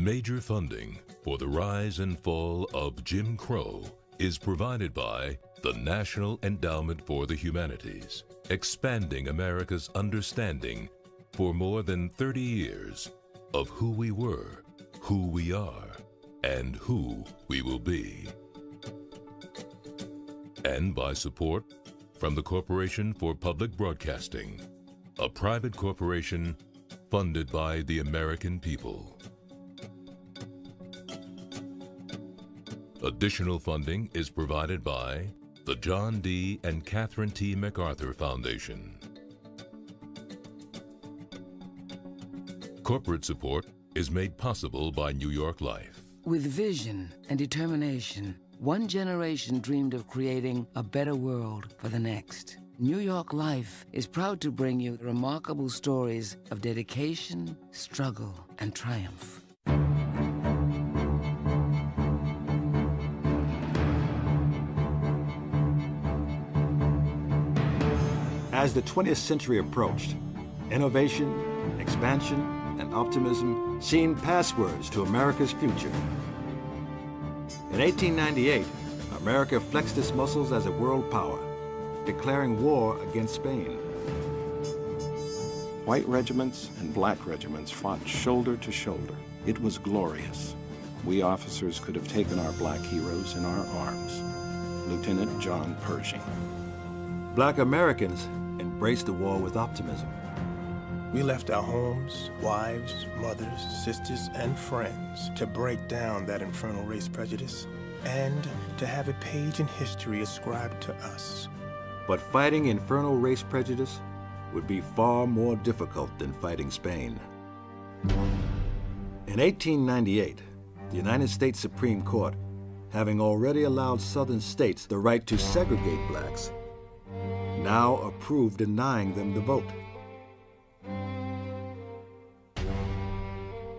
Major funding for the rise and fall of Jim Crow is provided by the National Endowment for the Humanities, expanding America's understanding for more than 30 years of who we were, who we are, and who we will be. And by support from the Corporation for Public Broadcasting, a private corporation funded by the American people. Additional funding is provided by the John D. and Catherine T. MacArthur Foundation. Corporate support is made possible by New York Life. With vision and determination, one generation dreamed of creating a better world for the next. New York Life is proud to bring you remarkable stories of dedication, struggle, and triumph. As the 20th century approached, innovation, expansion, and optimism seemed passwords to America's future. In 1898, America flexed its muscles as a world power, declaring war against Spain. White regiments and black regiments fought shoulder to shoulder. It was glorious. We officers could have taken our black heroes in our arms. Lieutenant John Pershing. Black Americans embraced the war with optimism. We left our homes, wives, mothers, sisters, and friends to break down that infernal race prejudice and to have a page in history ascribed to us. But fighting infernal race prejudice would be far more difficult than fighting Spain. In 1898, the United States Supreme Court, having already allowed Southern states the right to segregate blacks, now approved denying them the vote.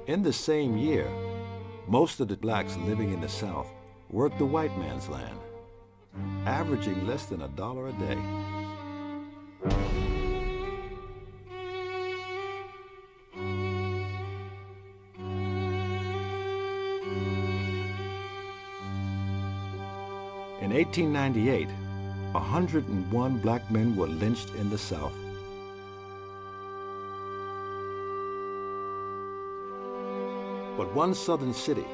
In the same year, most of the blacks living in the South worked the white man's land, averaging less than $1 a day. In 1898, 101 black men were lynched in the South. But one southern city,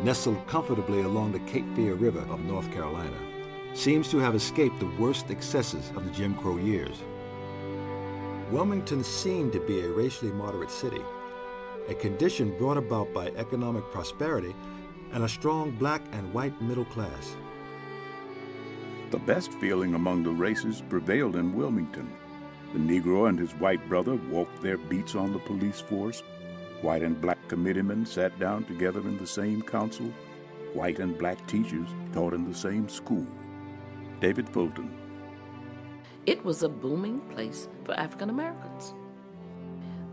nestled comfortably along the Cape Fear River of North Carolina, seems to have escaped the worst excesses of the Jim Crow years. Wilmington seemed to be a racially moderate city, a condition brought about by economic prosperity and a strong black and white middle class. The best feeling among the races prevailed in Wilmington. The Negro and his white brother walked their beats on the police force. White and black committeemen sat down together in the same council. White and black teachers taught in the same school. David Fulton. It was a booming place for African Americans.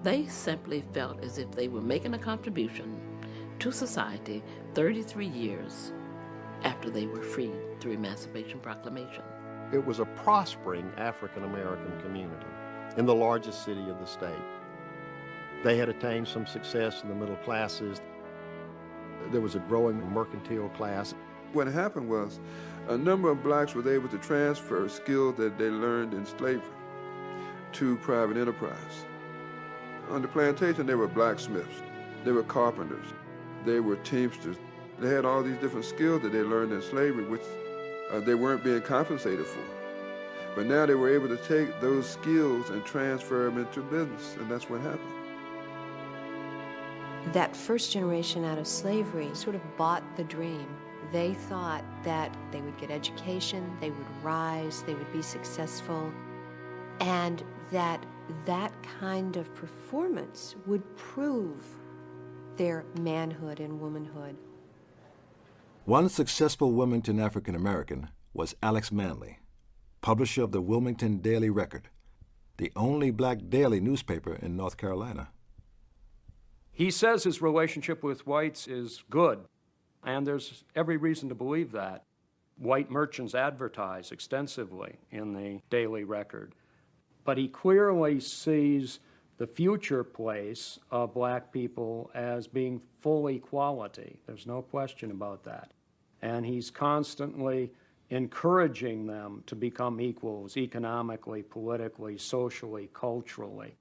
They simply felt as if they were making a contribution to society 33 years after they were freed through Emancipation Proclamation. It was a prospering African American community in the largest city of the state. They had attained some success in the middle classes. There was a growing mercantile class. What happened was a number of blacks were able to transfer skills that they learned in slavery to private enterprise. On the plantation, they were blacksmiths, they were carpenters, they were teamsters. They had all these different skills that they learned in slavery, which they weren't being compensated for. But now they were able to take those skills and transfer them into business, and that's what happened. That first generation out of slavery sort of bought the dream. They thought that they would get education, they would rise, they would be successful, and that kind of performance would prove their manhood and womanhood. One successful Wilmington African American was Alex Manley, publisher of the Wilmington Daily Record, the only black daily newspaper in North Carolina. He says his relationship with whites is good, and there's every reason to believe that. White merchants advertise extensively in the Daily Record, but he clearly sees the future place of black people as being full equality. There's no question about that. And he's constantly encouraging them to become equals economically, politically, socially, culturally.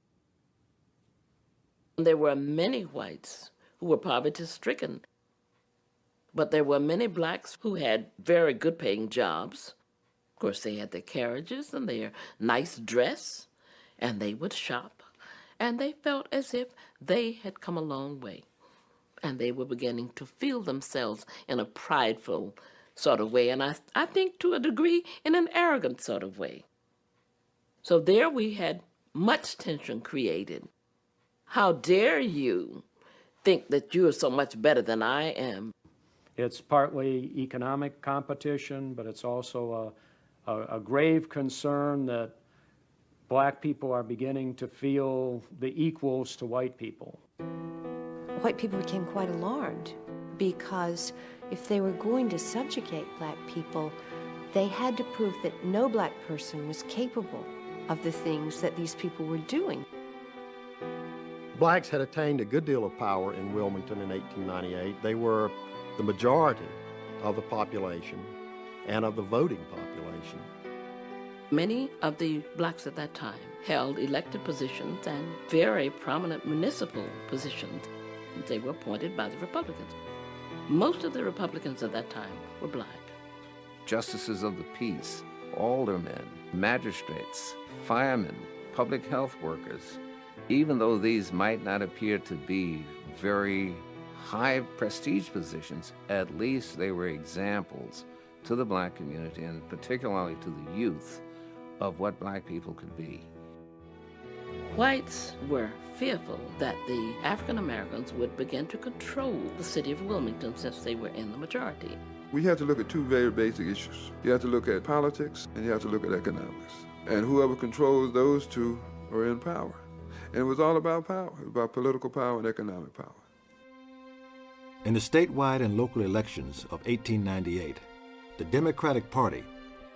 There were many whites who were poverty-stricken, but there were many blacks who had very good-paying jobs. Of course, they had their carriages and their nice dress, and they would shop, and they felt as if they had come a long way, and they were beginning to feel themselves in a prideful sort of way, and I think to a degree in an arrogant sort of way. So there we had much tension created. How dare you think that you are so much better than I am? It's partly economic competition, but it's also a grave concern that black people are beginning to feel the equals to white people. White people became quite alarmed because if they were going to subjugate black people, they had to prove that no black person was capable of the things that these people were doing. Blacks had attained a good deal of power in Wilmington in 1898. They were the majority of the population and of the voting population. Many of the blacks at that time held elected positions and very prominent municipal positions. They were appointed by the Republicans. Most of the Republicans at that time were black. Justices of the peace, aldermen, magistrates, firemen, public health workers. Even though these might not appear to be very high prestige positions, at least they were examples to the black community and particularly to the youth of what black people could be. Whites were fearful that the African Americans would begin to control the city of Wilmington since they were in the majority. We have to look at two very basic issues. You have to look at politics and you have to look at economics. And whoever controls those two are in power. And it was all about power, about political power and economic power. In the statewide and local elections of 1898, the Democratic Party,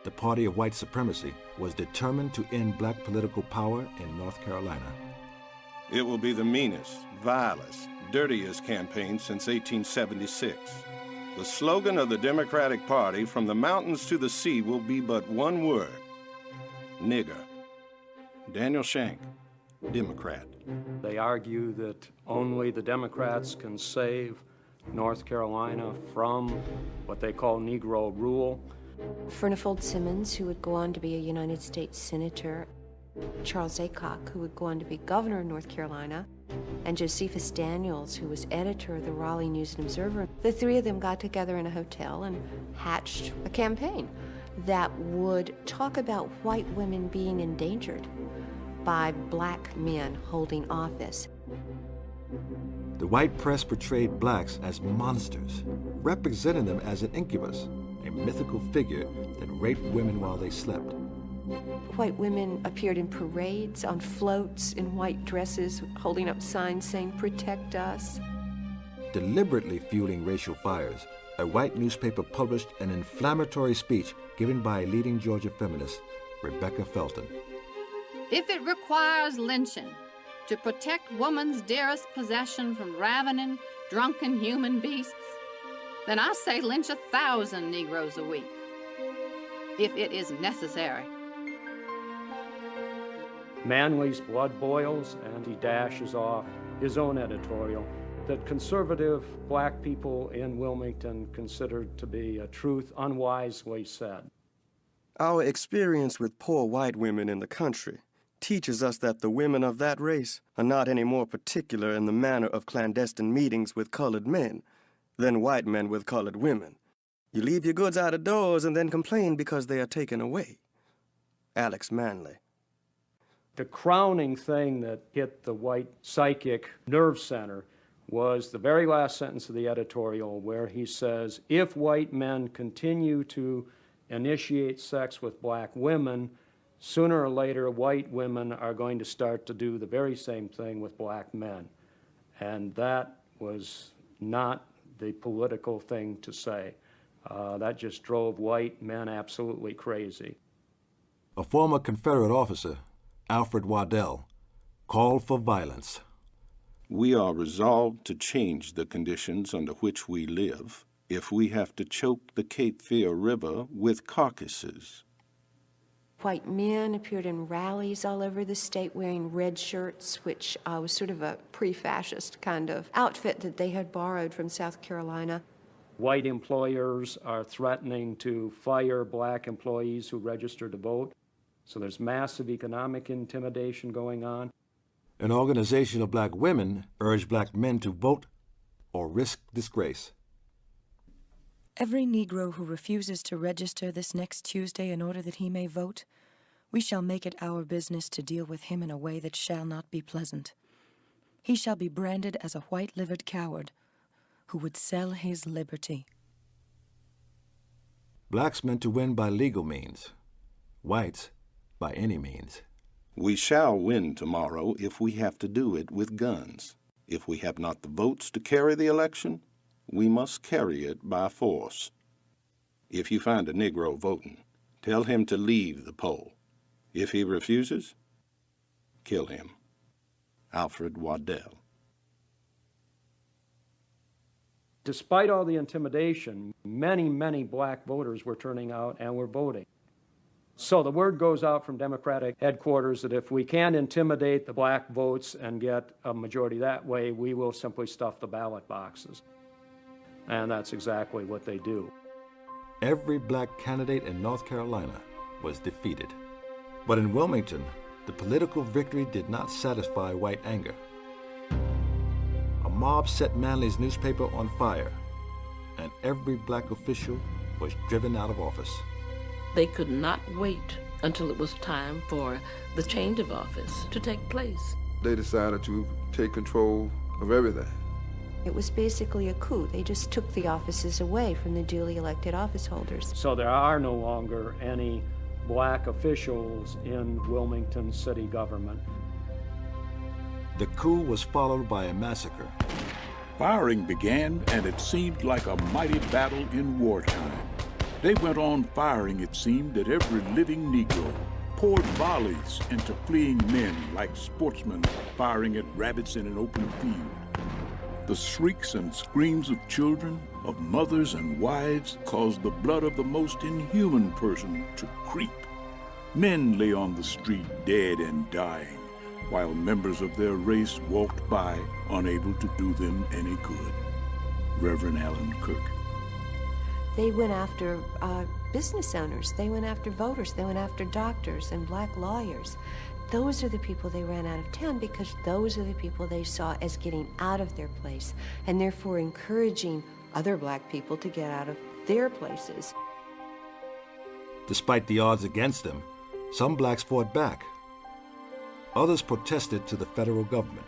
the party of white supremacy, was determined to end black political power in North Carolina. It will be the meanest, vilest, dirtiest campaign since 1876. The slogan of the Democratic Party, from the mountains to the sea, will be but one word: nigger. Daniel Shank, Democrat. They argue that only the Democrats can save North Carolina from what they call Negro rule. Furnifold Simmons, who would go on to be a United States Senator, Charles Aycock, who would go on to be governor of North Carolina, and Josephus Daniels, who was editor of the Raleigh News and Observer. The three of them got together in a hotel and hatched a campaign that would talk about white women being endangered by black men holding office. The white press portrayed blacks as monsters, representing them as an incubus, a mythical figure that raped women while they slept. White women appeared in parades, on floats, in white dresses, holding up signs saying, "Protect us." Deliberately fueling racial fires, a white newspaper published an inflammatory speech given by a leading Georgia feminist, Rebecca Felton. If it requires lynching to protect woman's dearest possession from ravening, drunken human beasts, then I say lynch 1,000 Negroes a week, if it is necessary. Manly's blood boils, and he dashes off his own editorial that conservative black people in Wilmington considered to be a truth unwisely said. Our experience with poor white women in the country teaches us that the women of that race are not any more particular in the manner of clandestine meetings with colored men than white men with colored women. You leave your goods out of doors and then complain because they are taken away. Alex Manly. The crowning thing that hit the white psychic nerve center was the very last sentence of the editorial, where he says, if white men continue to initiate sex with black women, sooner or later white women are going to start to do the very same thing with black men. And that was not the political thing to say. That just drove white men absolutely crazy. A former Confederate officer, Alfred Waddell, called for violence. We are resolved to change the conditions under which we live if we have to choke the Cape Fear River with carcasses. White men appeared in rallies all over the state wearing red shirts, which was sort of a pre-fascist kind of outfit that they had borrowed from South Carolina. White employers are threatening to fire black employees who register to vote. So there's massive economic intimidation going on. An organization of black women urged black men to vote or risk disgrace. Every Negro who refuses to register this next Tuesday in order that he may vote, we shall make it our business to deal with him in a way that shall not be pleasant. He shall be branded as a white-livered coward who would sell his liberty. Blacks meant to win by legal means, whites by any means. We shall win tomorrow if we have to do it with guns. If we have not the votes to carry the election, we must carry it by force. If you find a Negro voting, tell him to leave the poll. If he refuses, kill him. Alfred Waddell. Despite all the intimidation, many, many black voters were turning out and were voting. So the word goes out from Democratic headquarters that if we can't intimidate the black votes and get a majority that way, we will simply stuff the ballot boxes. And that's exactly what they do. Every black candidate in North Carolina was defeated. But in Wilmington, the political victory did not satisfy white anger. A mob set Manly's newspaper on fire, and every black official was driven out of office. They could not wait until it was time for the change of office to take place. They decided to take control of everything. It was basically a coup. They just took the offices away from the duly elected office holders. So there are no longer any black officials in Wilmington city government. The coup was followed by a massacre. Firing began, and it seemed like a mighty battle in wartime. They went on firing, it seemed, at every living Negro, poured volleys into fleeing men like sportsmen firing at rabbits in an open field. The shrieks and screams of children, of mothers and wives, caused the blood of the most inhuman person to creep. Men lay on the street dead and dying, while members of their race walked by, unable to do them any good. Reverend Allen Kirk. They went after business owners, they went after voters, they went after doctors and black lawyers. Those are the people they ran out of town because those are the people they saw as getting out of their place and therefore encouraging other black people to get out of their places. Despite the odds against them, some blacks fought back. Others protested to the federal government.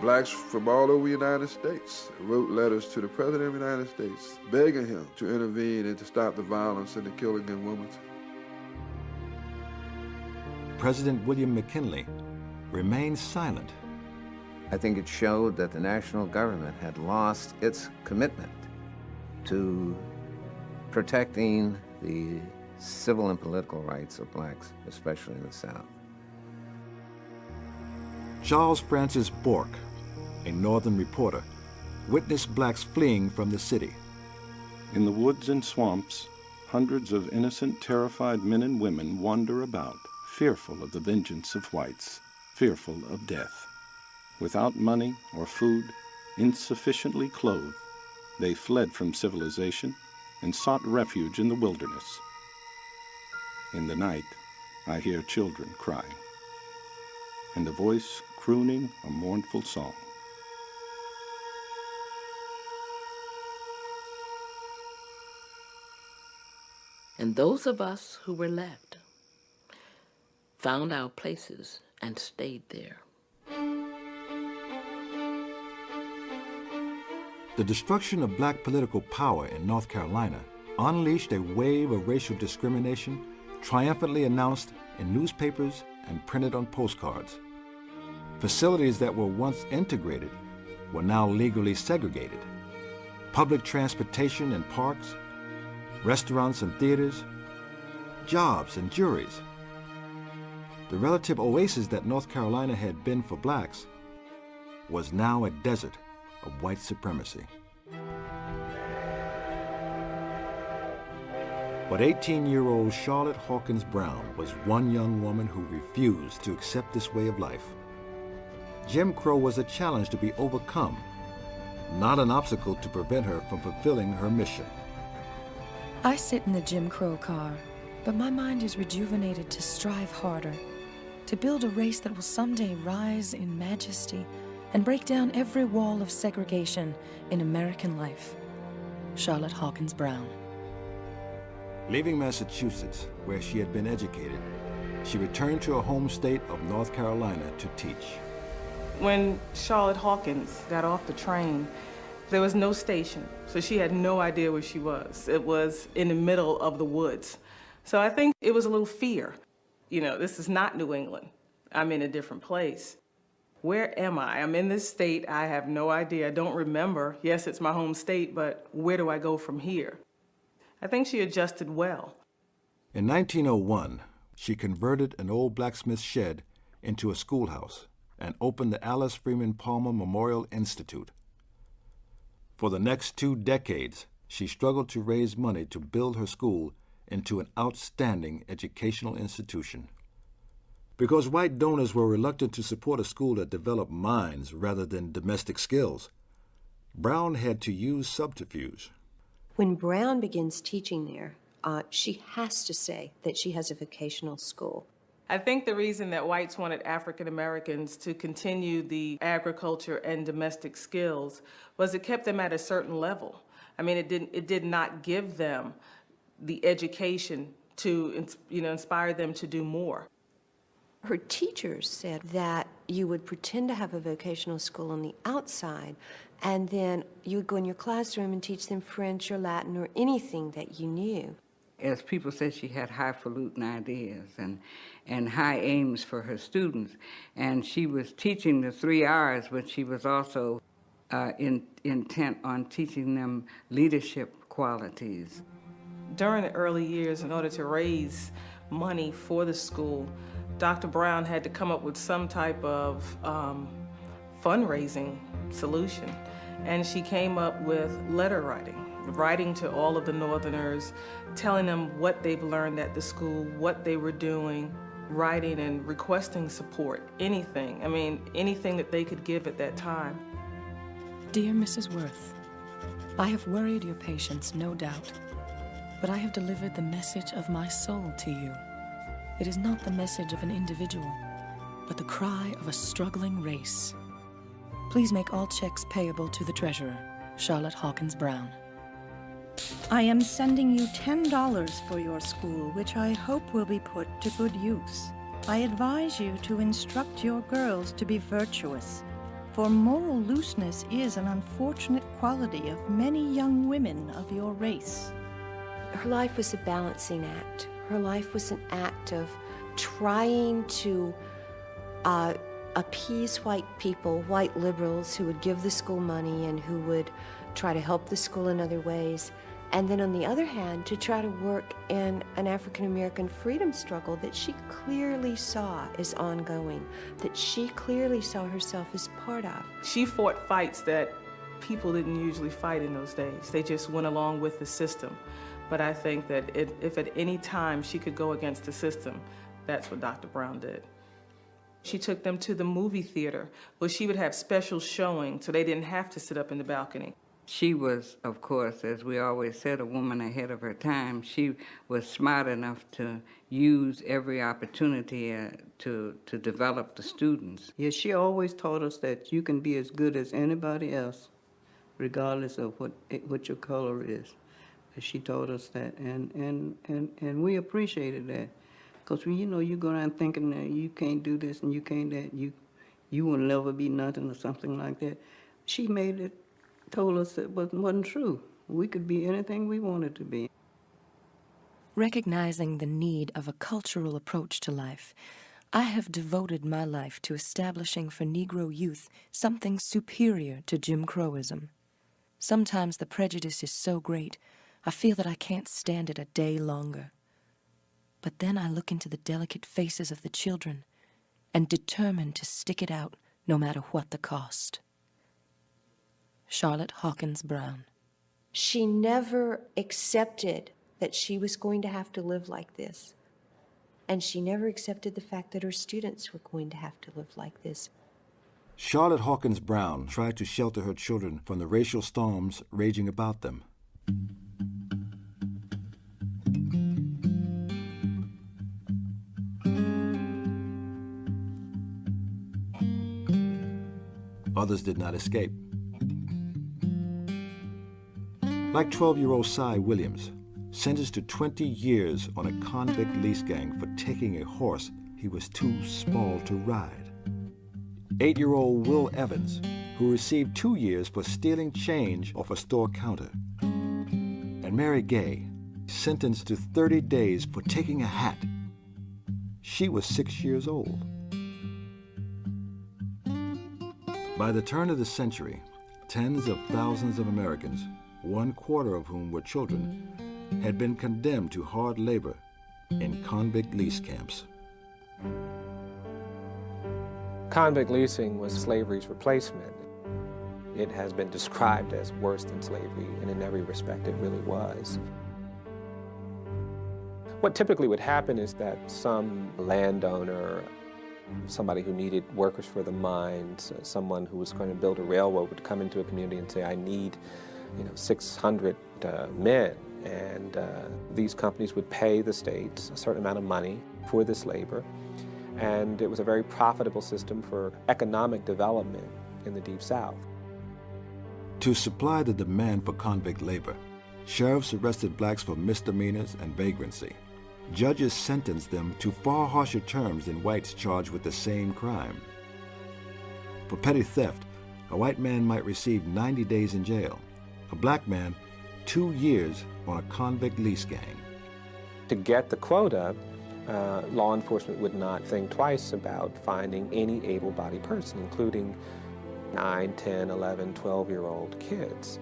Blacks from all over the United States wrote letters to the President of the United States begging him to intervene and to stop the violence and the killing in Wilmington. President William McKinley remained silent. I think it showed that the national government had lost its commitment to protecting the civil and political rights of blacks, especially in the South. Charles Francis Bourke, a northern reporter, witnessed blacks fleeing from the city. In the woods and swamps, hundreds of innocent, terrified men and women wander about, fearful of the vengeance of whites, fearful of death. Without money or food, insufficiently clothed, they fled from civilization and sought refuge in the wilderness. In the night, I hear children crying, and a voice crooning a mournful song. And those of us who were left found our places and stayed there. The destruction of black political power in North Carolina unleashed a wave of racial discrimination triumphantly announced in newspapers and printed on postcards. Facilities that were once integrated were now legally segregated. Public transportation and parks, restaurants and theaters, jobs and juries. The relative oasis that North Carolina had been for blacks was now a desert of white supremacy. But 18-year-old Charlotte Hawkins Brown was one young woman who refused to accept this way of life. Jim Crow was a challenge to be overcome, not an obstacle to prevent her from fulfilling her mission. I sit in the Jim Crow car, but my mind is rejuvenated to strive harder, to build a race that will someday rise in majesty and break down every wall of segregation in American life. Charlotte Hawkins Brown. Leaving Massachusetts, where she had been educated, she returned to her home state of North Carolina to teach. When Charlotte Hawkins got off the train, there was no station, so she had no idea where she was. It was in the middle of the woods. So I think it was a little fear. You know, this is not New England. I'm in a different place. Where am I? I'm in this state. I have no idea. I don't remember. Yes, it's my home state, but where do I go from here? I think she adjusted well. In 1901, she converted an old blacksmith shed into a schoolhouse and opened the Alice Freeman Palmer Memorial Institute. For the next 2 decades, she struggled to raise money to build her school into an outstanding educational institution. Because white donors were reluctant to support a school that developed minds rather than domestic skills, Brown had to use subterfuge. When Brown begins teaching there, she has to say that she has a vocational school. I think the reason that whites wanted African Americans to continue the agriculture and domestic skills was it kept them at a certain level. I mean, it did not give them the education to, inspire them to do more. Her teachers said that you would pretend to have a vocational school on the outside, and then you would go in your classroom and teach them French or Latin or anything that you knew. As people said, she had highfalutin ideas and high aims for her students. And she was teaching the 3 R's, but she was also intent on teaching them leadership qualities. During the early years, in order to raise money for the school, Dr. Brown had to come up with some type of fundraising solution. And she came up with letter writing to all of the Northerners, telling them what they've learned at the school, what they were doing, writing and requesting support, anything. I mean, anything that they could give at that time. Dear Mrs. Worth, I have worried your patience, no doubt, but I have delivered the message of my soul to you. It is not the message of an individual, but the cry of a struggling race. Please make all checks payable to the treasurer, Charlotte Hawkins Brown. I am sending you $10 for your school, which I hope will be put to good use. I advise you to instruct your girls to be virtuous, for moral looseness is an unfortunate quality of many young women of your race. Her life was a balancing act. Her life was an act of trying to appease white people, white liberals who would give the school money and who would try to help the school in other ways. And then on the other hand, to try to work in an African-American freedom struggle that she clearly saw as ongoing, that she clearly saw herself as part of. She fought fights that people didn't usually fight in those days. They just went along with the system. But I think that if at any time she could go against the system, that's what Dr. Brown did. She took them to the movie theater, where she would have special showing so they didn't have to sit up in the balcony. She was, of course, as we always said, a woman ahead of her time. She was smart enough to use every opportunity to develop the students. Yeah, she always taught us that you can be as good as anybody else, regardless of what your color is. She taught us that, and we appreciated that. Because, you go around thinking that you can't do this and you can't that, you will never be nothing or something like that. She told us it wasn't true. We could be anything we wanted to be. Recognizing the need of a cultural approach to life, I have devoted my life to establishing for Negro youth something superior to Jim Crowism. Sometimes the prejudice is so great, I feel that I can't stand it a day longer. But then I look into the delicate faces of the children and determine to stick it out no matter what the cost. Charlotte Hawkins Brown. She never accepted that she was going to have to live like this. And she never accepted the fact that her students were going to have to live like this. Charlotte Hawkins Brown tried to shelter her children from the racial storms raging about them. Others did not escape. Like 12-year-old Cy Williams, sentenced to 20 years on a convict lease gang for taking a horse he was too small to ride. 8-year-old Will Evans, who received 2 years for stealing change off a store counter. And Mary Gay, sentenced to 30 days for taking a hat. She was 6 years old. By the turn of the century, tens of thousands of Americans, 1/4 of whom were children, had been condemned to hard labor in convict lease camps. Convict leasing was slavery's replacement. It has been described as worse than slavery, and in every respect it really was. What typically would happen is that some landowner, somebody who needed workers for the mines, someone who was going to build a railroad would come into a community and say, I need 600 men. And these companies would pay the states a certain amount of money for this labor. And it was a very profitable system for economic development in the Deep South. To supply the demand for convict labor, sheriffs arrested blacks for misdemeanors and vagrancy. Judges sentenced them to far harsher terms than whites charged with the same crime. For petty theft, a white man might receive 90 days in jail. A black man, 2 years on a convict lease gang. To get the quota, law enforcement would not think twice about finding any able-bodied person, including 9, 10, 11, 12-year-old kids.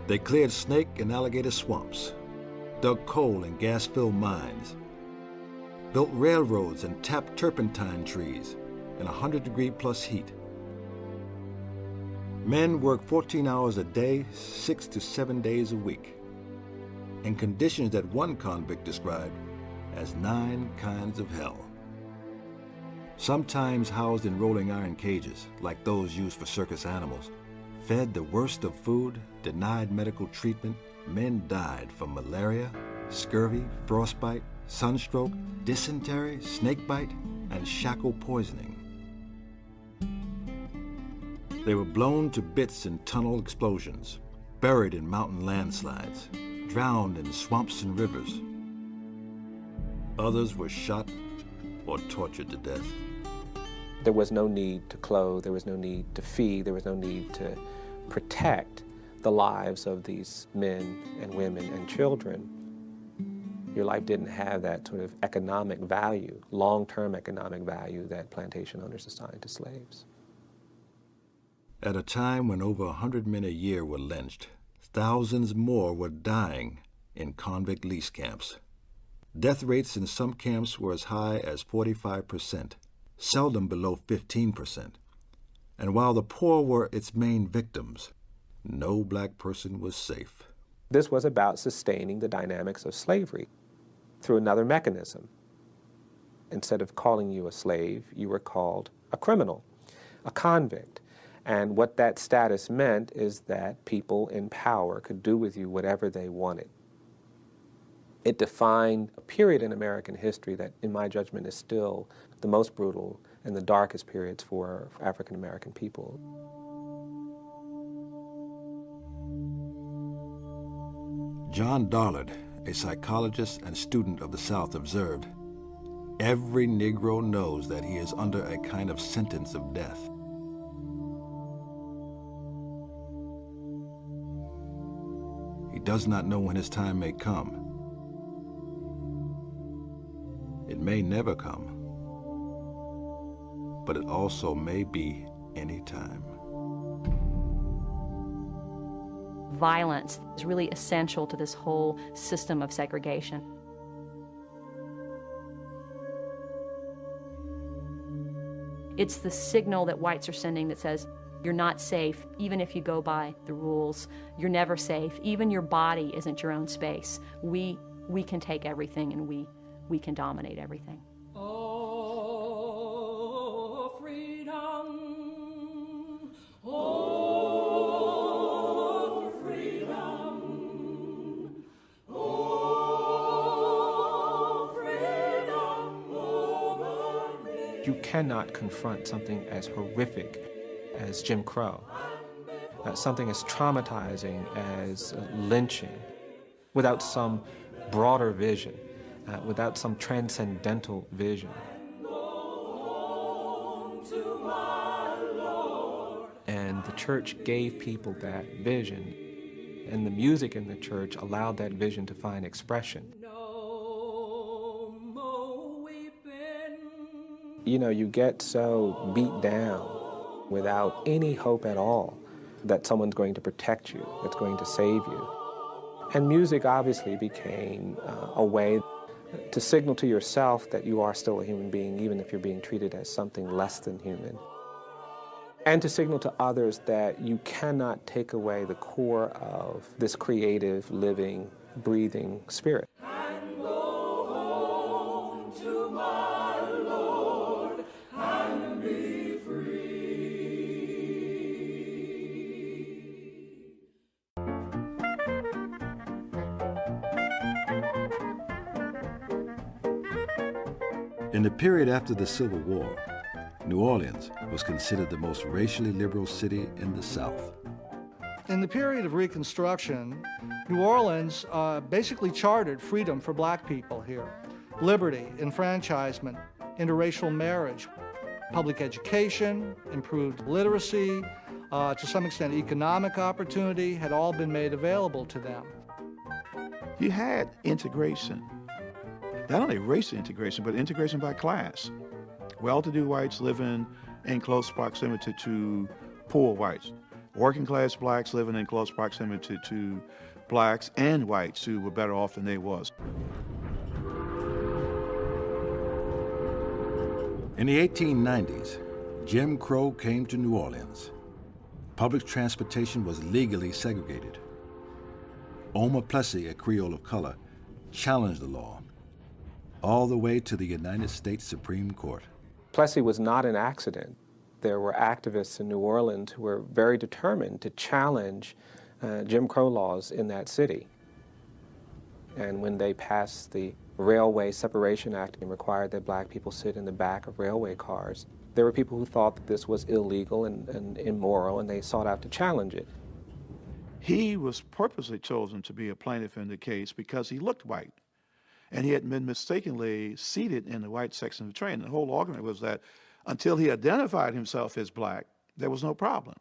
They cleared snake and alligator swamps, dug coal and gas-filled mines, built railroads and tapped turpentine trees in 100-degree-plus heat. Men worked 14 hours a day, 6 to 7 days a week, in conditions that one convict described as 9 kinds of hell. Sometimes housed in rolling iron cages, like those used for circus animals, fed the worst of food, denied medical treatment, men died from malaria, scurvy, frostbite, sunstroke, dysentery, snakebite, and shackle poisoning. They were blown to bits in tunnel explosions, buried in mountain landslides, drowned in swamps and rivers. Others were shot or tortured to death. There was no need to clothe, there was no need to feed, there was no need to protect the lives of these men and women and children. Your life didn't have that sort of economic value, long-term economic value that plantation owners assigned to slaves. At a time when over 100 men a year were lynched, thousands more were dying in convict lease camps. Death rates in some camps were as high as 45%, seldom below 15%. And while the poor were its main victims, no black person was safe. This was about sustaining the dynamics of slavery through another mechanism. Instead of calling you a slave, you were called a criminal, a convict. And what that status meant is that people in power could do with you whatever they wanted. It defined a period in American history that, in my judgment, is still the most brutal and the darkest periods for African American people. John Dollard, a psychologist and student of the South, observed, "Every Negro knows that he is under a kind of sentence of death. He does not know when his time may come. It may never come, but it also may be any time." Violence is really essential to this whole system of segregation. It's the signal that whites are sending that says, you're not safe, even if you go by the rules. You're never safe. Even your body isn't your own space. We can take everything, and we can dominate everything. Oh, freedom. Oh, freedom. Oh, freedom over me. You cannot confront something as horrific as Jim Crow, something as traumatizing as lynching, without some broader vision, without some transcendental vision. And the church gave people that vision, and the music in the church allowed that vision to find expression. You know, you get so beat down without any hope at all that someone's going to protect you, that's going to save you. And music obviously became a way to signal to yourself that you are still a human being, even if you're being treated as something less than human. And to signal to others that you cannot take away the core of this creative, living, breathing spirit. In the period after the Civil War, New Orleans was considered the most racially liberal city in the South. In the period of Reconstruction, New Orleans basically chartered freedom for black people here. Liberty, enfranchisement, interracial marriage, public education, improved literacy, to some extent economic opportunity had all been made available to them. You had integration. Not only racial integration, but integration by class. Well-to-do whites living in close proximity to poor whites. Working class blacks living in close proximity to blacks and whites who were better off than they was. In the 1890s, Jim Crow came to New Orleans. Public transportation was legally segregated. Omar Plessy, a Creole of color, challenged the law, all the way to the United States Supreme Court. Plessy was not an accident. There were activists in New Orleans who were very determined to challenge Jim Crow laws in that city. And when they passed the Railway Separation Act and required that black people sit in the back of railway cars, there were people who thought that this was illegal and immoral, and they sought out to challenge it. He was purposely chosen to be a plaintiff in the case because he looked white. And he had been mistakenly seated in the white section of the train. The whole argument was that until he identified himself as black, there was no problem.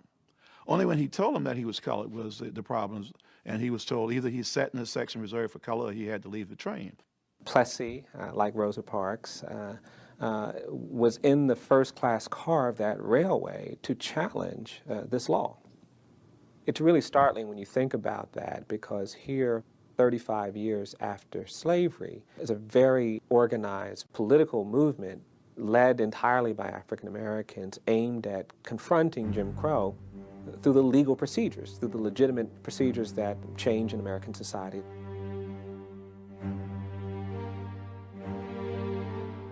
Only when he told them that he was colored was the problems, and he was told either he sat in a section reserved for color or he had to leave the train. Plessy, like Rosa Parks, was in the first-class car of that railway to challenge this law. It's really startling when you think about that, because here, 35 years after slavery, is a very organized political movement led entirely by African Americans aimed at confronting Jim Crow through the legal procedures, through the legitimate procedures that change in American society.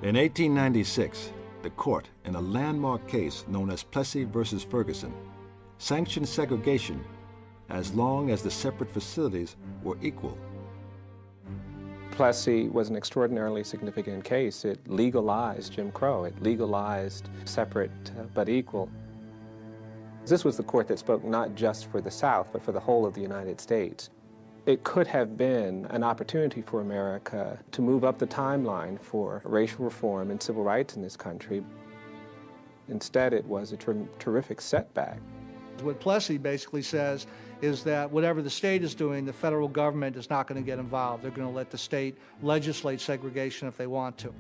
In 1896, the court, in a landmark case known as Plessy versus Ferguson, sanctioned segregation as long as the separate facilities were equal. Plessy was an extraordinarily significant case. It legalized Jim Crow. It legalized separate but equal. This was the court that spoke not just for the South, but for the whole of the United States. It could have been an opportunity for America to move up the timeline for racial reform and civil rights in this country. Instead, it was a terrific setback. What Plessy basically says is that whatever the state is doing, the federal government is not going to get involved. They're going to let the state legislate segregation if they want to.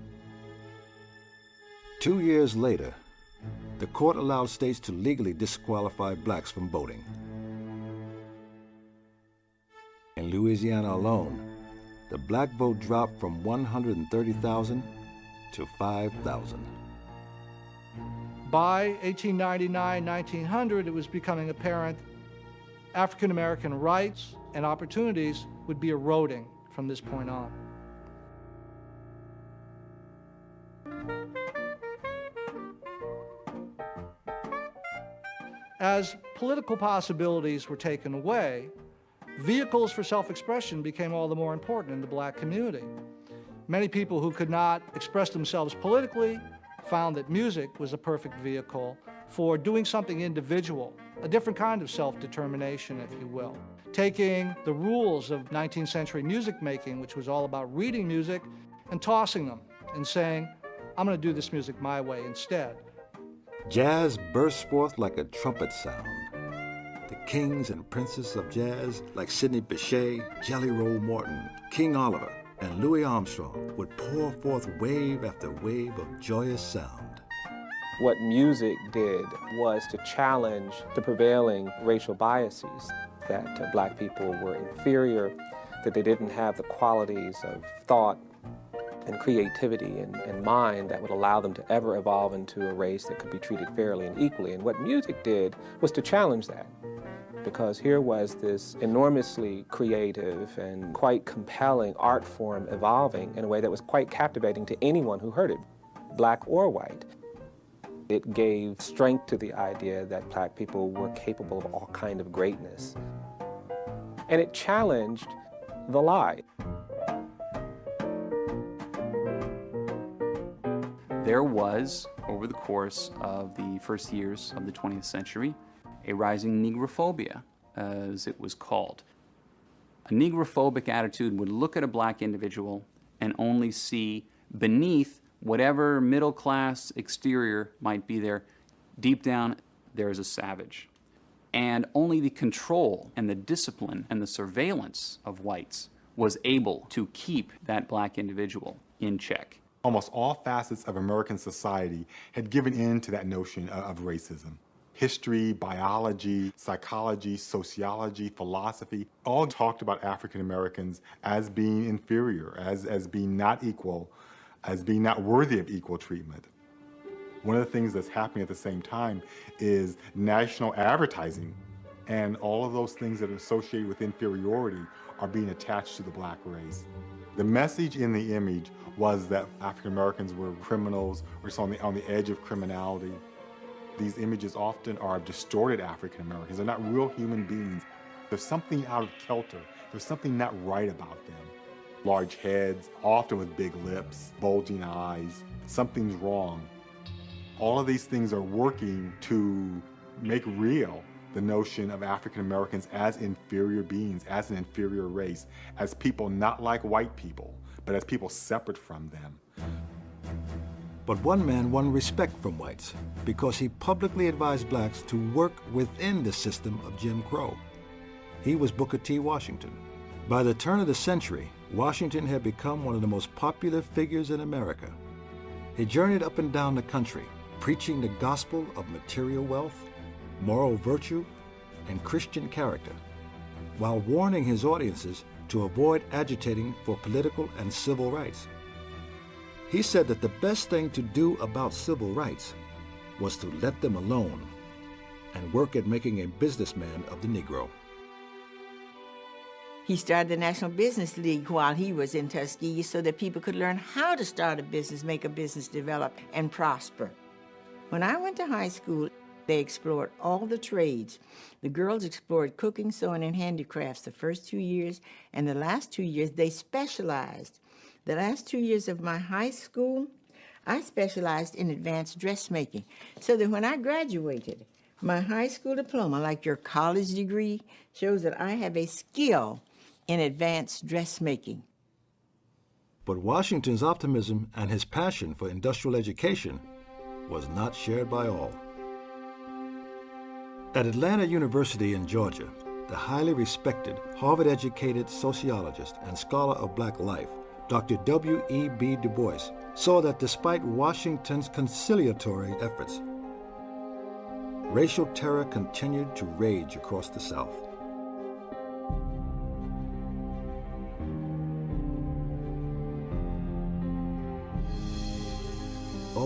2 years later, the court allowed states to legally disqualify blacks from voting. In Louisiana alone, the black vote dropped from 130,000 to 5,000. By 1899, 1900, it was becoming apparent African American rights and opportunities would be eroding from this point on. As political possibilities were taken away, vehicles for self-expression became all the more important in the black community. Many people who could not express themselves politically found that music was a perfect vehicle for doing something individual, a different kind of self-determination, if you will. Taking the rules of 19th century music making, which was all about reading music, and tossing them and saying, I'm going to do this music my way instead. Jazz burst forth like a trumpet sound. The kings and princes of jazz, like Sidney Bechet, Jelly Roll Morton, King Oliver, and Louis Armstrong, would pour forth wave after wave of joyous sound. What music did was to challenge the prevailing racial biases, that black people were inferior, that they didn't have the qualities of thought and creativity and mind that would allow them to ever evolve into a race that could be treated fairly and equally. And what music did was to challenge that, because here was this enormously creative and quite compelling art form evolving in a way that was quite captivating to anyone who heard it, black or white. It gave strength to the idea that black people were capable of all kind of greatness. And it challenged the lie. There was, over the course of the first years of the 20th century, a rising negrophobia, as it was called. A negrophobic attitude would look at a black individual and only see beneath whatever middle-class exterior might be there, deep down, there is a savage. And only the control and the discipline and the surveillance of whites was able to keep that black individual in check. Almost all facets of American society had given in to that notion of racism. History, biology, psychology, sociology, philosophy, all talked about African Americans as being inferior, as being not equal, as being not worthy of equal treatment. One of the things that's happening at the same time is national advertising, and all of those things that are associated with inferiority are being attached to the black race. The message in the image was that African Americans were criminals or just on the edge of criminality. These images often are distorted African Americans. They're not real human beings. There's something out of kilter. There's something not right about them. Large heads, often with big lips, bulging eyes. Something's wrong. All of these things are working to make real the notion of African Americans as inferior beings, as an inferior race, as people not like white people, but as people separate from them. But one man won respect from whites because he publicly advised blacks to work within the system of Jim Crow. He was Booker T. Washington. By the turn of the century, Washington had become one of the most popular figures in America. He journeyed up and down the country, preaching the gospel of material wealth, moral virtue, and Christian character, while warning his audiences to avoid agitating for political and civil rights. He said that the best thing to do about civil rights was to let them alone and work at making a businessman of the Negro. He started the National Business League while he was in Tuskegee so that people could learn how to start a business, make a business develop, and prosper. When I went to high school, they explored all the trades. The girls explored cooking, sewing, and handicrafts the first 2 years, and the last 2 years they specialized. The last 2 years of my high school, I specialized in advanced dressmaking, so that when I graduated, my high school diploma, like your college degree, shows that I have a skill in advanced dressmaking. But Washington's optimism and his passion for industrial education was not shared by all. At Atlanta University in Georgia, the highly respected Harvard-educated sociologist and scholar of black life, Dr. W.E.B. Du Bois, saw that despite Washington's conciliatory efforts, racial terror continued to rage across the South.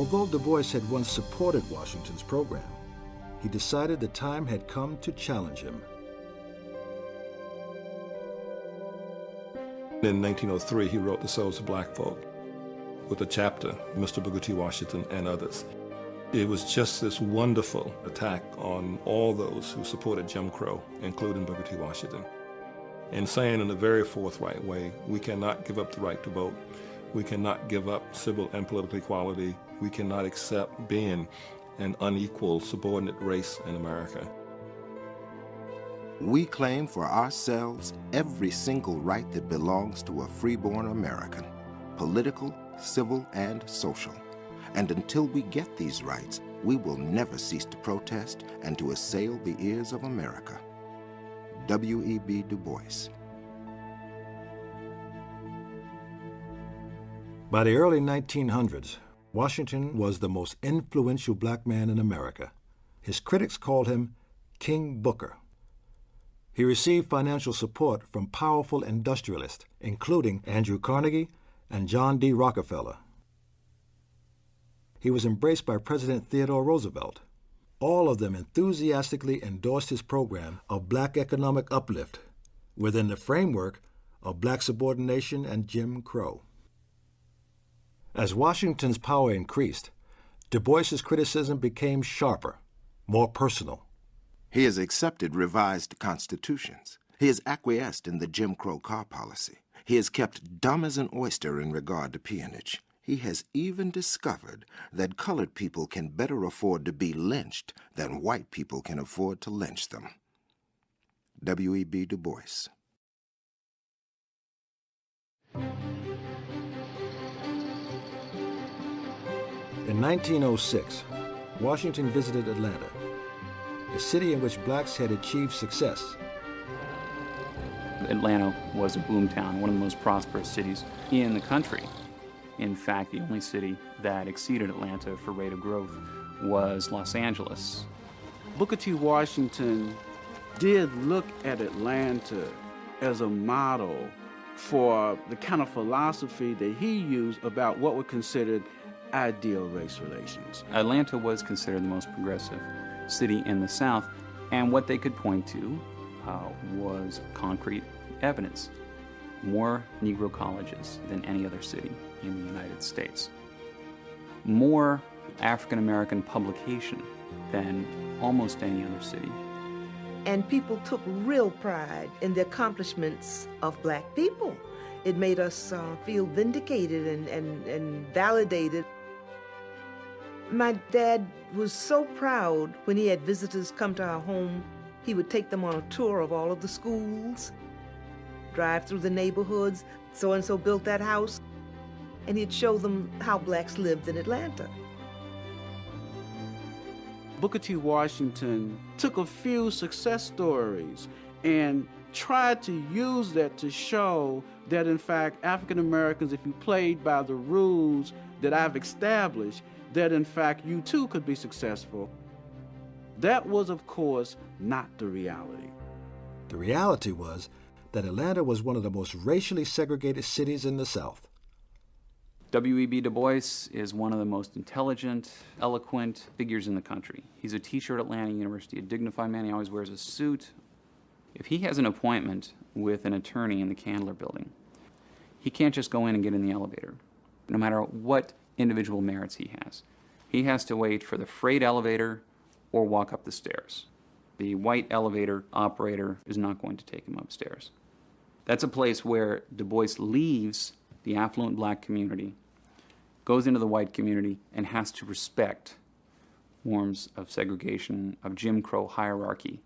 Although Du Bois had once supported Washington's program, he decided the time had come to challenge him. In 1903, he wrote The Souls of Black Folk with a chapter, Mr. Booker T. Washington and others. It was just this wonderful attack on all those who supported Jim Crow, including Booker T. Washington, and saying in a very forthright way, we cannot give up the right to vote. We cannot give up civil and political equality. We cannot accept being an unequal, subordinate race in America. We claim for ourselves every single right that belongs to a freeborn American, political, civil, and social. And until we get these rights, we will never cease to protest and to assail the ears of America. W.E.B. Du Bois. By the early 1900s, Washington was the most influential black man in America. His critics called him King Booker. He received financial support from powerful industrialists, including Andrew Carnegie and John D. Rockefeller. He was embraced by President Theodore Roosevelt. All of them enthusiastically endorsed his program of black economic uplift within the framework of black subordination and Jim Crow. As Washington's power increased, Du Bois's criticism became sharper, more personal. He has accepted revised constitutions. He has acquiesced in the Jim Crow car policy. He has kept dumb as an oyster in regard to peonage. He has even discovered that colored people can better afford to be lynched than white people can afford to lynch them. W.E.B. Du Bois. In 1906, Washington visited Atlanta, a city in which blacks had achieved success. Atlanta was a boomtown, one of the most prosperous cities in the country. In fact, the only city that exceeded Atlanta for rate of growth was Los Angeles. Booker T. Washington did look at Atlanta as a model for the kind of philosophy that he used about what were considered ideal race relations. Atlanta was considered the most progressive city in the South, and what they could point to was concrete evidence. More Negro colleges than any other city in the United States. More African American publication than almost any other city. And people took real pride in the accomplishments of black people. It made us feel vindicated and validated. My dad was so proud when he had visitors come to our home. He would take them on a tour of all of the schools, drive through the neighborhoods. So-and-so built that house, and he'd show them how blacks lived in Atlanta. Booker T. Washington took a few success stories and tried to use that to show that, in fact, African Americans, if you played by the rules that I've established, that in fact you too could be successful. That was, of course, not the reality. The reality was that Atlanta was one of the most racially segregated cities in the South. W.E.B. Du Bois is one of the most intelligent, eloquent figures in the country. He's a teacher at Atlanta University, a dignified man. He always wears a suit. If he has an appointment with an attorney in the Candler building, he can't just go in and get in the elevator, no matter what individual merits he has. He has to wait for the freight elevator or walk up the stairs. The white elevator operator is not going to take him upstairs. That's a place where Du Bois leaves the affluent black community, goes into the white community, and has to respect forms of segregation, of Jim Crow hierarchy,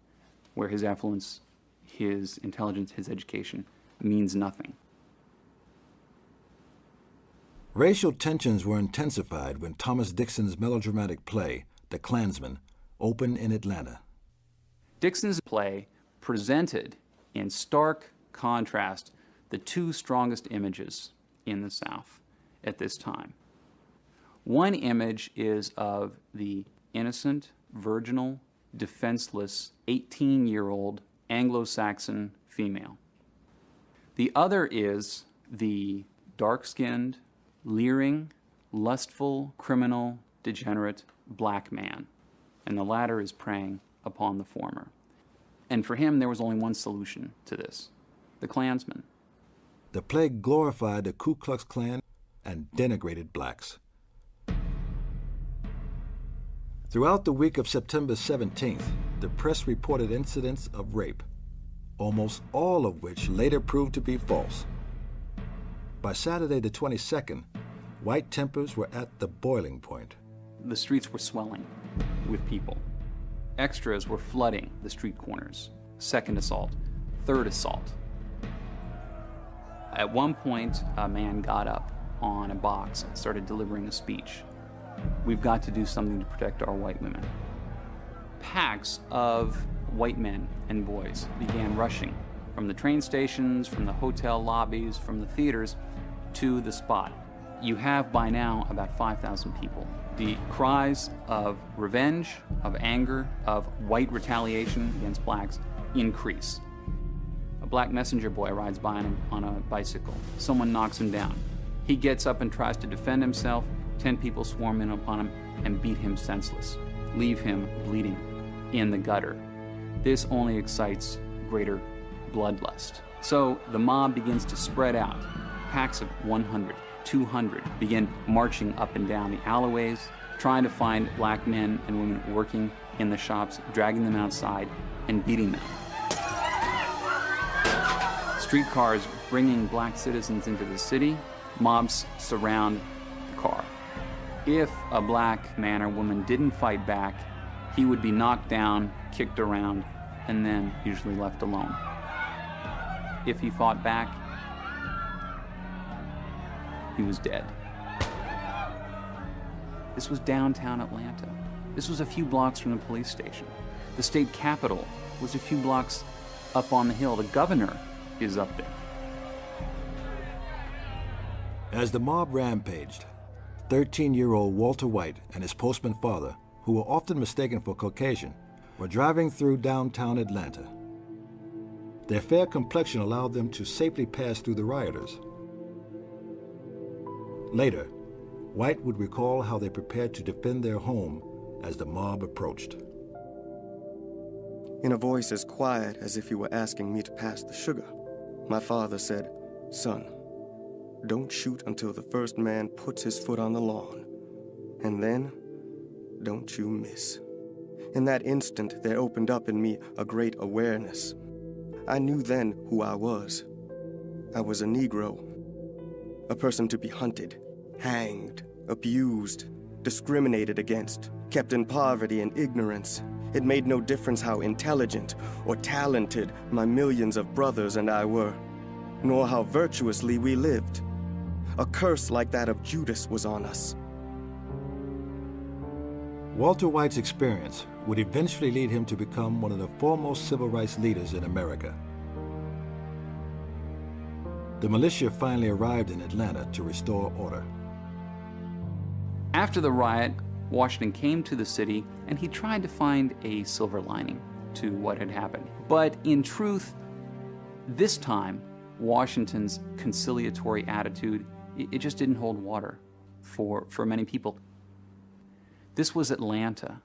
where his affluence, his intelligence, his education means nothing. Racial tensions were intensified when Thomas Dixon's melodramatic play, The Klansman, opened in Atlanta. Dixon's play presented in stark contrast the two strongest images in the South at this time. One image is of the innocent, virginal, defenseless, 18-year-old Anglo-Saxon female. The other is the dark-skinned, leering, lustful, criminal, degenerate black man, and the latter is preying upon the former. And for him, there was only one solution to this: the Klansman. The plague glorified the Ku Klux Klan and denigrated blacks. Throughout the week of September 17th, the press reported incidents of rape, almost all of which later proved to be false. By Saturday the 22nd, white tempers were at the boiling point. The streets were swelling with people. Extras were flooding the street corners. Second assault, third assault. At one point, a man got up on a box and started delivering a speech. We've got to do something to protect our white women. Packs of white men and boys began rushing from the train stations, from the hotel lobbies, from the theaters to the spot. You have by now about 5,000 people. The cries of revenge, of anger, of white retaliation against blacks increase. A black messenger boy rides by on a bicycle. Someone knocks him down. He gets up and tries to defend himself. 10 people swarm in upon him and beat him senseless, leave him bleeding in the gutter. This only excites greater bloodlust. So the mob begins to spread out. Packs of 100, 200 begin marching up and down the alleyways, trying to find black men and women working in the shops, dragging them outside and beating them. Streetcars bringing black citizens into the city, mobs surround the car. If a black man or woman didn't fight back, he would be knocked down, kicked around, and then usually left alone. If he fought back, he was dead. This was downtown Atlanta. This was a few blocks from the police station. The state capitol was a few blocks up on the hill. The governor is up there. As the mob rampaged, 13-year-old Walter White and his postman father, who were often mistaken for Caucasian, were driving through downtown Atlanta. Their fair complexion allowed them to safely pass through the rioters. Later, White would recall how they prepared to defend their home as the mob approached. In a voice as quiet as if he were asking me to pass the sugar, my father said, "Son, don't shoot until the first man puts his foot on the lawn. And then, don't you miss." In that instant, there opened up in me a great awareness. I knew then who I was. I was a Negro, a person to be hunted, hanged, abused, discriminated against, kept in poverty and ignorance. It made no difference how intelligent or talented my millions of brothers and I were, nor how virtuously we lived. A curse like that of Judas was on us. Walter White's experience would eventually lead him to become one of the foremost civil rights leaders in America. The militia finally arrived in Atlanta to restore order. After the riot, Washington came to the city and he tried to find a silver lining to what had happened. But in truth, this time, Washington's conciliatory attitude, it just didn't hold water for many people. This was Atlanta.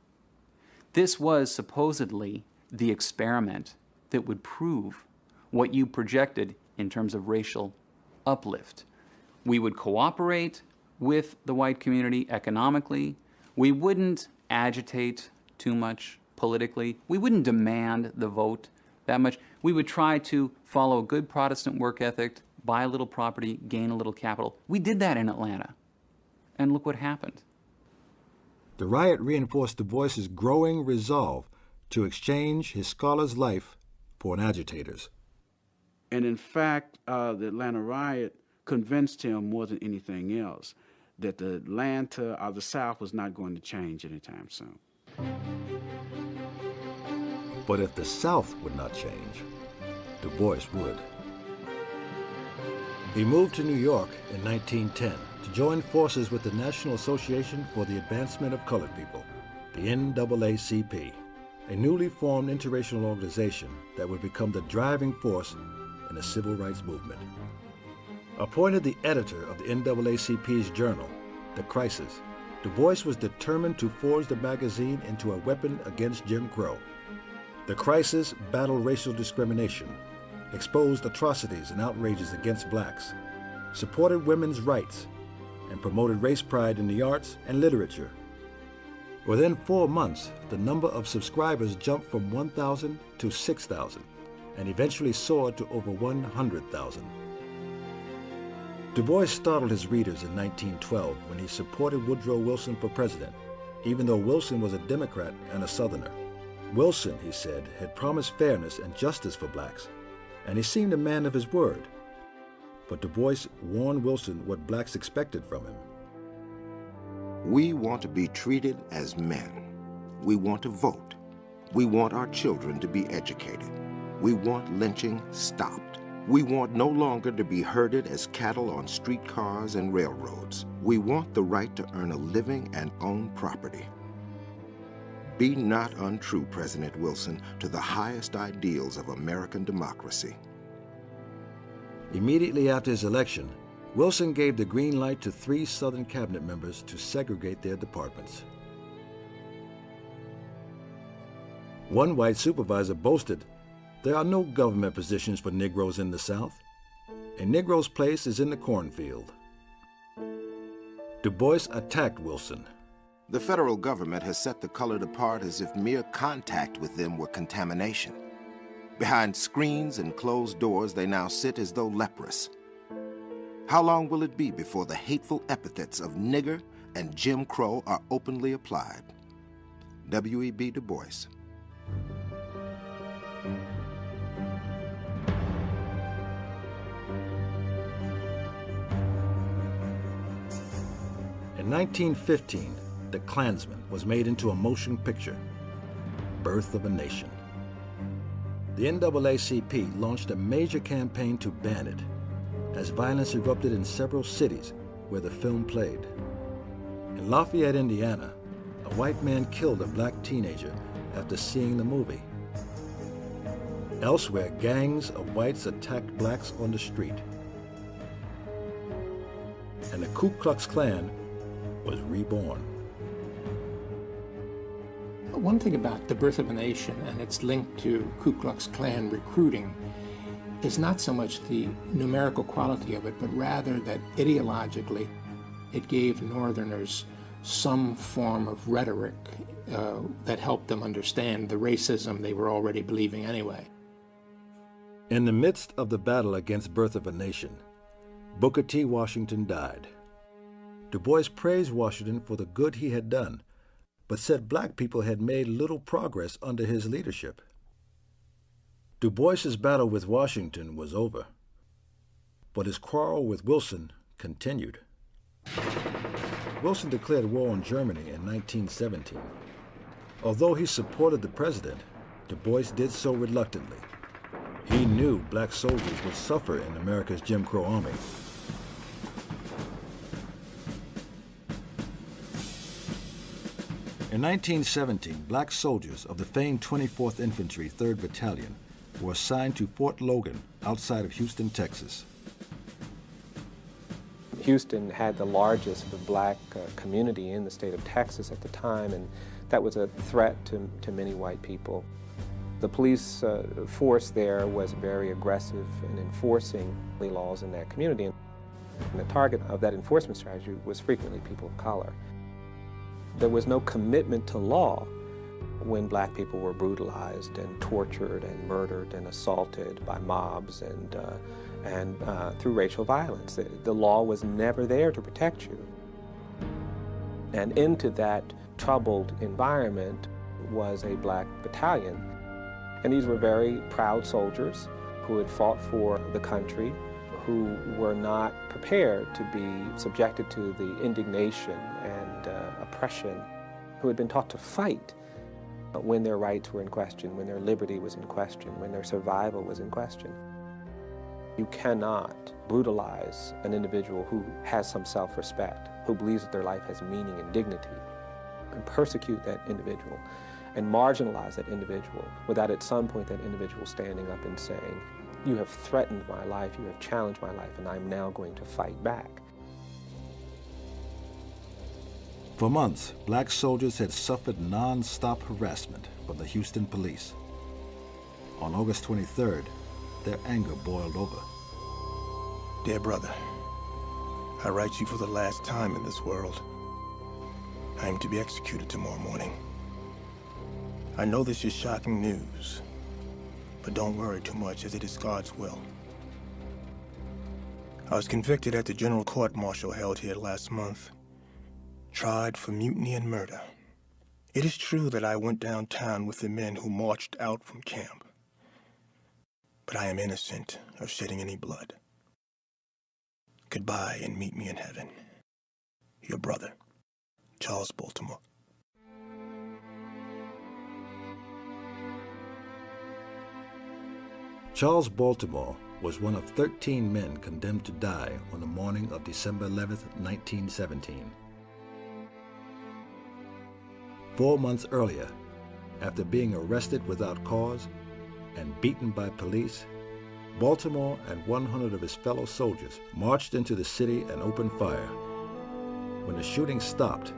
This was supposedly the experiment that would prove what you projected in terms of racial uplift. We would cooperate with the white community economically. We wouldn't agitate too much politically. We wouldn't demand the vote that much. We would try to follow a good Protestant work ethic, buy a little property, gain a little capital. We did that in Atlanta. And look what happened. The riot reinforced Du Bois's growing resolve to exchange his scholar's life for an agitator's. And in fact, the Atlanta riot convinced him more than anything else that the Atlanta or the South was not going to change anytime soon. But if the South would not change, Du Bois would. He moved to New York in 1910 to join forces with the National Association for the Advancement of Colored People, the NAACP, a newly formed interracial organization that would become the driving force in the civil rights movement. Appointed the editor of the NAACP's journal, The Crisis, Du Bois was determined to forge the magazine into a weapon against Jim Crow. The crisis battled racial discrimination, exposed atrocities and outrages against blacks, supported women's rights, and promoted race pride in the arts and literature. Within 4 months, the number of subscribers jumped from 1,000 to 6,000 and eventually soared to over 100,000. Du Bois startled his readers in 1912 when he supported Woodrow Wilson for president, even though Wilson was a Democrat and a Southerner. Wilson, he said, had promised fairness and justice for blacks, and he seemed a man of his word. But Du Bois warned Wilson what blacks expected from him. We want to be treated as men. We want to vote. We want our children to be educated. We want lynching stopped. We want no longer to be herded as cattle on streetcars and railroads. We want the right to earn a living and own property. Be not untrue, President Wilson, to the highest ideals of American democracy. Immediately after his election, Wilson gave the green light to 3 Southern cabinet members to segregate their departments. One white supervisor boasted, "There are no government positions for Negroes in the South. A Negro's place is in the cornfield." Du Bois attacked Wilson. The federal government has set the colored apart as if mere contact with them were contamination. Behind screens and closed doors, they now sit as though leprous. How long will it be before the hateful epithets of nigger and Jim Crow are openly applied? W.E.B. Du Bois. In 1915, The Klansman was made into a motion picture, Birth of a Nation. The NAACP launched a major campaign to ban it, as violence erupted in several cities where the film played. In Lafayette, Indiana, a white man killed a black teenager after seeing the movie. Elsewhere, gangs of whites attacked blacks on the street. And the Ku Klux Klan was reborn. One thing about the Birth of a Nation and its link to Ku Klux Klan recruiting is not so much the numerical quality of it, but rather that ideologically it gave Northerners some form of rhetoric that helped them understand the racism they were already believing anyway. In the midst of the battle against Birth of a Nation, Booker T. Washington died. Du Bois praised Washington for the good he had done, but said black people had made little progress under his leadership. Du Bois's battle with Washington was over, but his quarrel with Wilson continued. Wilson declared war on Germany in 1917. Although he supported the president, Du Bois did so reluctantly. He knew black soldiers would suffer in America's Jim Crow army. In 1917, black soldiers of the famed 24th Infantry, 3rd Battalion, were assigned to Fort Logan outside of Houston, Texas. Houston had the largest black community in the state of Texas at the time, and that was a threat to many white people. The police force there was very aggressive in enforcing the laws in that community, and the target of that enforcement strategy was frequently people of color. There was no commitment to law when black people were brutalized and tortured and murdered and assaulted by mobs and through racial violence. The law was never there to protect you. And into that troubled environment was a black battalion. And these were very proud soldiers who had fought for the country, who were not prepared to be subjected to the indignation and oppression, who had been taught to fight when their rights were in question, when their liberty was in question, when their survival was in question. You cannot brutalize an individual who has some self-respect, who believes that their life has meaning and dignity, and persecute that individual and marginalize that individual without at some point that individual standing up and saying, "You have threatened my life, you have challenged my life, and I'm now going to fight back." For months, black soldiers had suffered non-stop harassment from the Houston police. On August 23rd, their anger boiled over. Dear brother, I write you for the last time in this world. I am to be executed tomorrow morning. I know this is shocking news, but don't worry too much, as it is God's will. I was convicted at the General Court-Martial held here last month, tried for mutiny and murder. It is true that I went downtown with the men who marched out from camp, but I am innocent of shedding any blood. Goodbye, and meet me in heaven. Your brother, Charles Baltimore. Charles Baltimore was one of 13 men condemned to die on the morning of December 11, 1917. 4 months earlier, after being arrested without cause and beaten by police, Baltimore and 100 of his fellow soldiers marched into the city and opened fire. When the shooting stopped,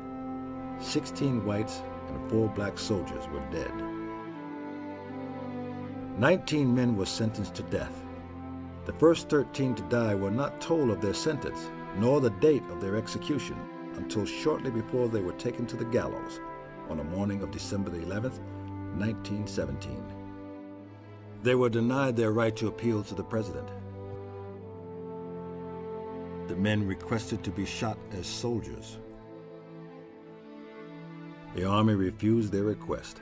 16 whites and 4 black soldiers were dead. 19 men were sentenced to death. The first 13 to die were not told of their sentence, nor the date of their execution, until shortly before they were taken to the gallows on the morning of December 11, 1917. They were denied their right to appeal to the president. The men requested to be shot as soldiers. The Army refused their request.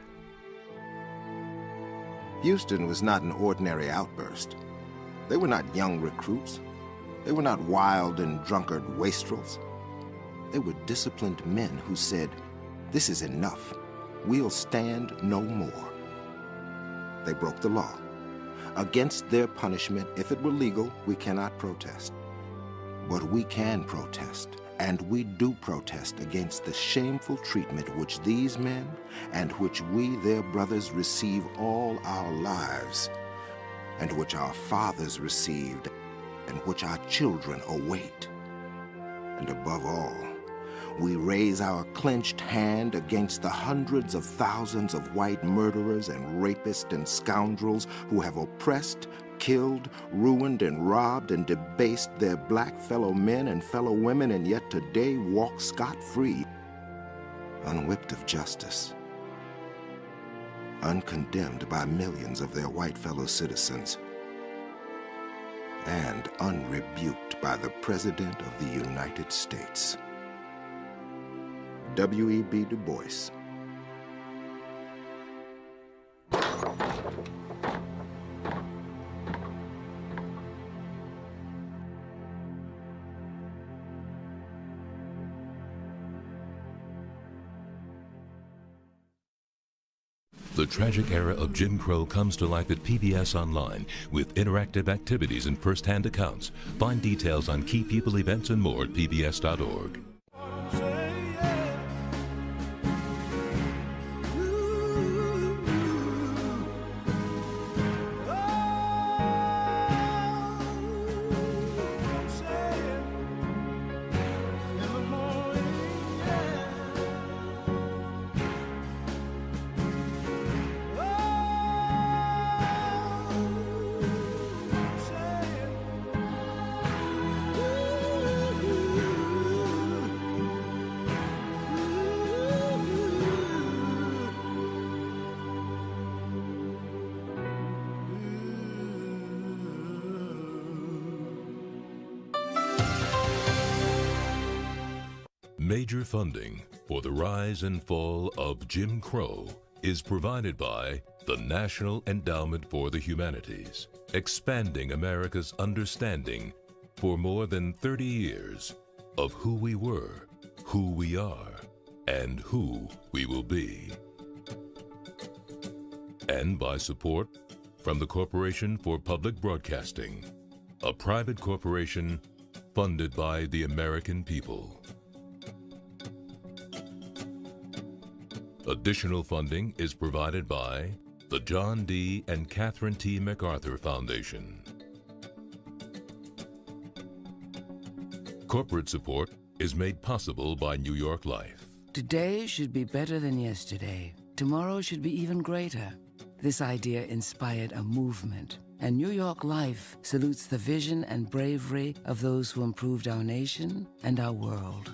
Houston was not an ordinary outburst. They were not young recruits. They were not wild and drunkard wastrels. They were disciplined men who said, "This is enough. We'll stand no more." They broke the law. Against their punishment, if it were legal, we cannot protest. But we can protest, and we do protest against the shameful treatment which these men and which we, their brothers, receive all our lives, and which our fathers received, and which our children await. And above all, we raise our clenched hand against the hundreds of thousands of white murderers and rapists and scoundrels who have oppressed, killed, ruined, and robbed and debased their black fellow men and fellow women, and yet today walk scot-free, unwhipped of justice, uncondemned by millions of their white fellow citizens, and unrebuked by the President of the United States. W.E.B. Du Bois. The tragic era of Jim Crow comes to life at PBS Online with interactive activities and first-hand accounts. Find details on key people, events, and more at pbs.org. Major funding for the rise and fall of Jim Crow is provided by the National Endowment for the Humanities, expanding America's understanding for more than 30 years of who we were, who we are, and who we will be. And by support from the Corporation for Public Broadcasting, a private corporation funded by the American people. Additional funding is provided by the John D. and Catherine T. MacArthur Foundation. Corporate support is made possible by New York Life, Today should be better than yesterday. Tomorrow should be even greater. This idea inspired a movement, and New York Life salutes the vision and bravery of those who improved our nation and our world.